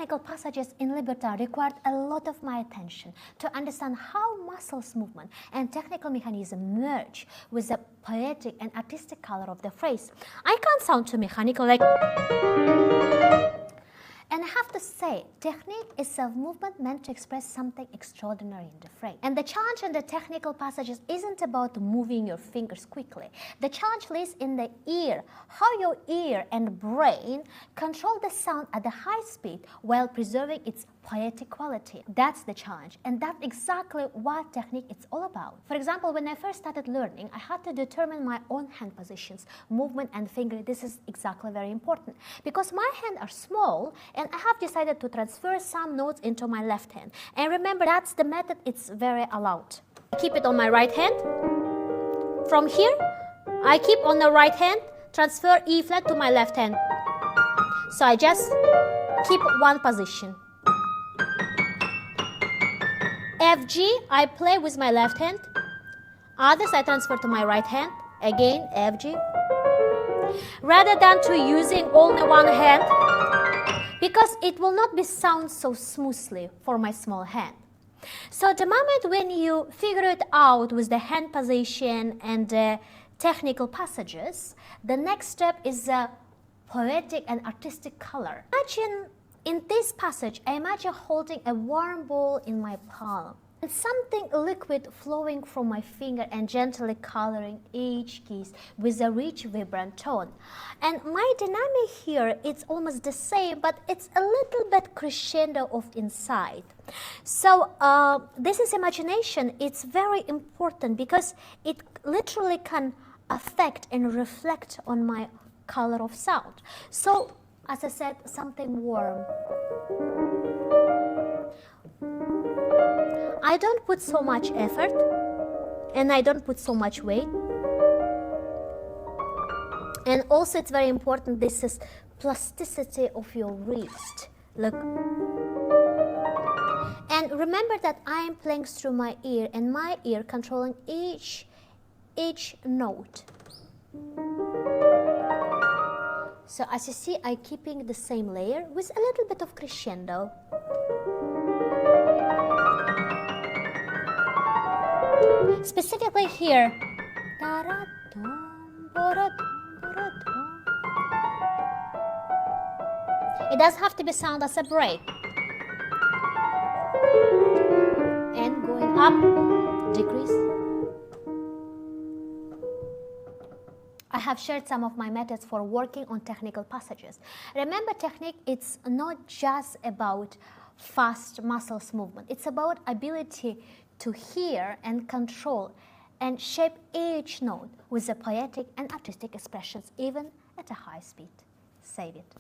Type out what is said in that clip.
technical passages in libretto required a lot of my attention to understand how muscles movement and technical mechanism merge with the poetic and artistic color of the phrase. I can't sound too mechanical like... And I have to say, technique is a movement meant to express something extraordinary in the phrase. And the challenge in the technical passages isn't about moving your fingers quickly. The challenge lies in the ear, how your ear and brain control the sound at a high speed while preserving its poetic quality. That's the challenge, and that's exactly what technique is all about. For example, when I first started learning, I had to determine my own hand positions, movement and finger. This is exactly very important because my hands are small, and I have decided to transfer some notes into my left hand. And remember, that's the method, it's very allowed. I keep it on my right hand. From here, I keep on the right hand, transfer E flat to my left hand. So I just keep one position. F, G, I play with my left hand. Others I transfer to my right hand. Again, F, G. Rather than to using only one hand, because it will not be sound so smoothly for my small hand. So the moment when you figure it out with the hand position and the technical passages, the next step is the poetic and artistic color. Imagine in this passage, I imagine holding a warm ball in my palm and something liquid flowing from my finger and gently coloring each keys with a rich, vibrant tone. And my dynamic here, it's almost the same, but it's a little bit crescendo of inside. So this is imagination. It's very important because it literally can affect and reflect on my color of sound. So, as I said, something warm. I don't put so much effort and I don't put so much weight. And also it's very important, this is plasticity of your wrist. Look. And remember that I am playing through my ear and my ear controlling each note. So as you see, I'm keeping the same layer with a little bit of crescendo. Specifically here. It does have to be sound as a break. And going up, decrease. I have shared some of my methods for working on technical passages. Remember, technique, it's not just about fast muscles movement. It's about ability to hear and control and shape each note with the poetic and artistic expressions, even at a high speed. Save it.